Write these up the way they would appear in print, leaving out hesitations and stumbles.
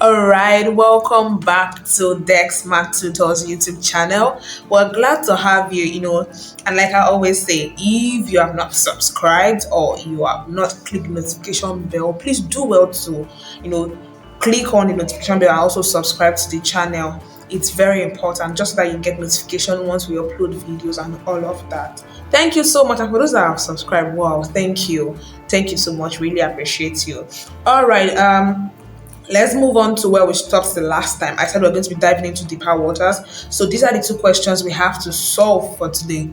All right, welcome back to Dext Maths Tutors YouTube channel. We're glad to have you, and like I always say, if you have not subscribed or you have not clicked the notification bell, please do well to, click on the notification bell and also subscribe to the channel. It's very important just so that you get notification once we upload videos and all of that. Thank you so much. And for those that have subscribed, wow, thank you. Thank you so much. Really appreciate you. All right, let's move on to where we stopped the last time. I said we're going to be diving into deeper waters. So these are the two questions we have to solve for today.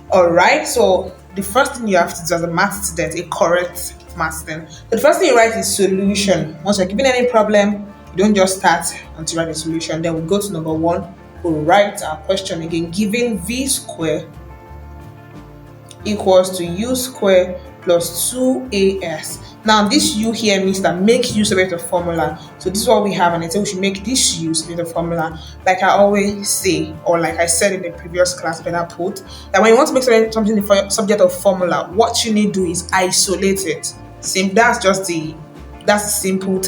All right. So the first thing you have to do as a math student, a correct math student. So the first thing you write is solution. Once you're given any problem, you don't just start until you write a solution. Then we go to number one. We'll write our question again. Given v square equals to u square plus 2as. Now this u here means that make use of it of formula. So this is what we have, and I say we should make this use of the formula. Like I always say, or like I said in the previous class, better put, that when you want to make something the subject of formula, what you need to do is isolate it. That's simple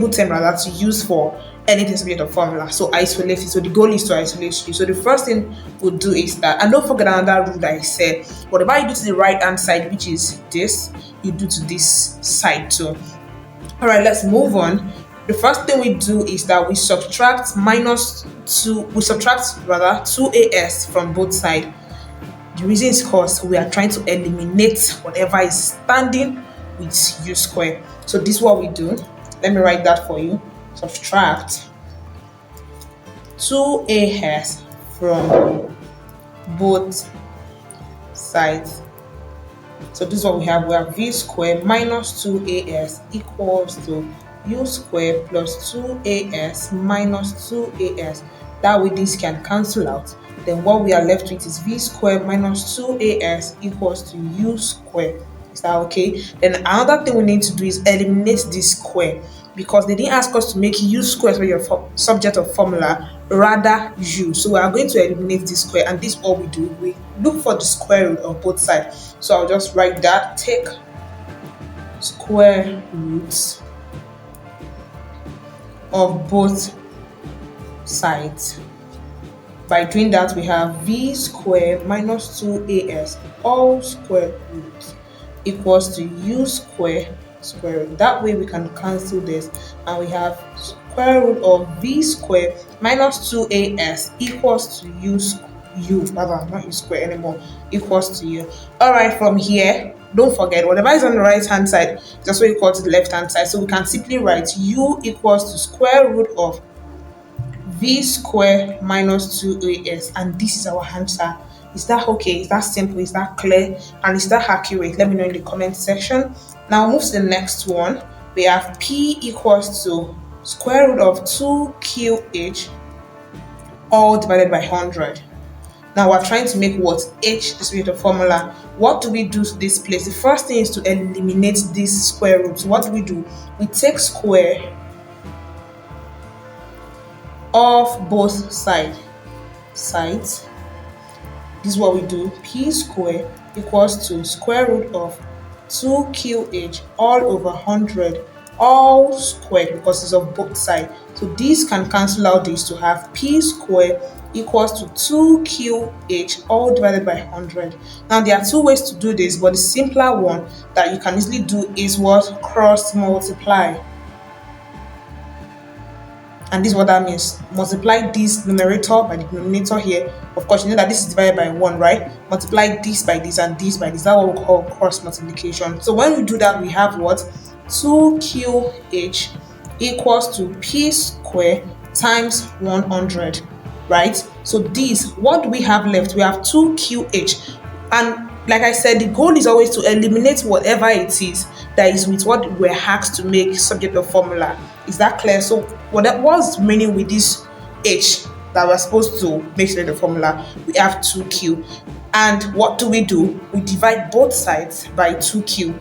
term rather to use for anything subject of formula. So isolate it. So the goal is to isolate you. So the first thing we'll do is that, and don't forget another rule that I said, whatever you do to the right hand side, which is this, you do to this side too. All right, let's move on. The first thing we do is that we subtract 2as from both sides. The reason is because we are trying to eliminate whatever is standing with u square. So this is what we do. Let me write that for you. Subtract 2as from both sides. So this is what we have. We have v squared minus 2as equals to u squared plus 2as minus 2as. That way this can cancel out. Then what we are left with is v squared minus 2as equals to u squared. Is that okay? Then another thing we need to do is eliminate this square, because they didn't ask us to make u squared for your subject of formula, rather u. So we are going to eliminate this square, and this is what we do. We look for the square root of both sides. So I'll just write that. Take square roots of both sides. By doing that, we have v squared minus 2as all square root equals to u square square root. That way we can cancel this, and we have square root of v square minus 2as equals to u square anymore, equals to u. All right, from here, don't forget whatever is on the right hand side is also equal to the left hand side. So we can simply write u equals to square root of v square minus 2as, and this is our answer. Is that okay? Is that simple? Is that clear? And is that accurate? Let me know in the comment section. Now move to the next one. We have p equals to square root of 2qh all divided by 100. Now we're trying to make what? H the square root of formula. What do we do to this place? The first thing is to eliminate this square root. So what do? We take square of both sides. This is what we do. P square equals to square root of 2qh all over 100 all squared, because it's of both sides. So this can cancel out this to have p square equals to 2qh all divided by 100. Now there are two ways to do this, but the simpler one that you can easily do is what? Cross multiply. And this is what that means. Multiply this numerator by the denominator here. Of course, you know that this is divided by 1, right? Multiply this by this and this by this. That's what we call cross multiplication. So when we do that, we have what? 2qh equals to p square times 100, right? So this, what do we have left? We have 2qh. And like I said, the goal is always to eliminate whatever it is that is with what we're asked to make subject of formula. Is that clear? So what was meaning with this h that we're supposed to make subject of formula? We have 2q. And what do? We divide both sides by 2q.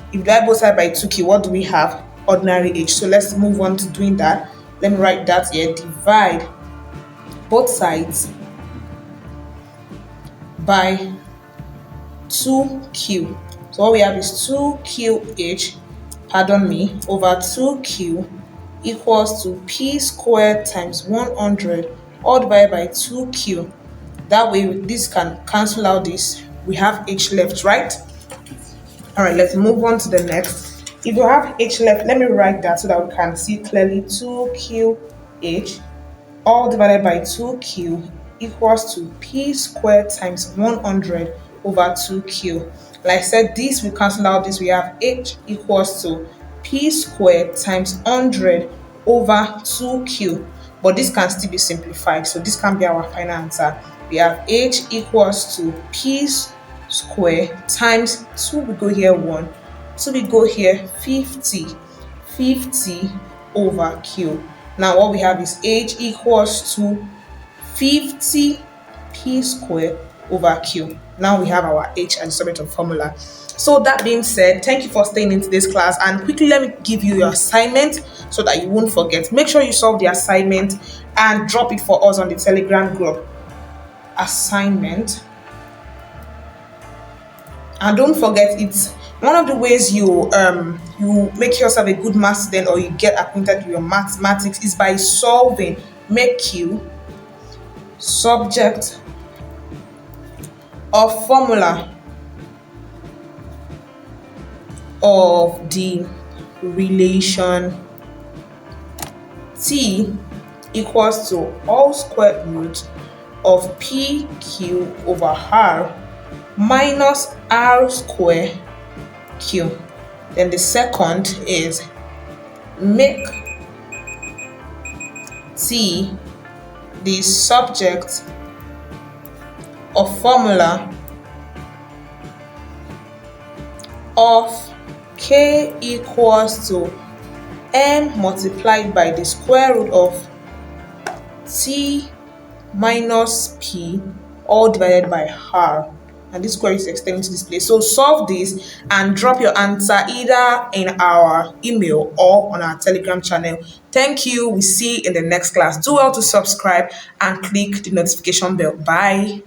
If we divide both sides by 2q, what do we have? Ordinary h. So let's move on to doing that. Let me write that here. Divide both sides by 2q. So what we have is 2qh, over 2q equals to p squared times 100 all divided by 2q. That way, this can cancel out this. We have h left, right? All right, let's move on to the next. If you have h left, let me write that so that we can see clearly. 2qh all divided by 2q equals to p squared times 100 over 2q. Like I said, this we cancel out this. We have h equals to p squared times 100 over 2q. But this can still be simplified, so this can be our final answer. We have h equals to p squared times 2, we go here 1, 2 we go here 50, 50 over q. Now what we have is h equals to 50 p squared over q. Now we have our h and subject of formula. So that being said, thank you for staying in today's class, and quickly let me give you your assignment so that you won't forget. Make sure you solve the assignment and drop it for us on the Telegram group. Assignment. And don't forget, it's one of the ways you make yourself a good math student, or you get acquainted with your mathematics, is by solving. Make q subject of formula of the relation t equals to all square root of pq over r minus r square q. Then the second is make t the subject of formula of k equals to m multiplied by the square root of t minus p all divided by r. And this square is extending to this place. So solve this and drop your answer either in our email or on our Telegram channel. Thank you. We see you in the next class. Do well to subscribe and click the notification bell. Bye.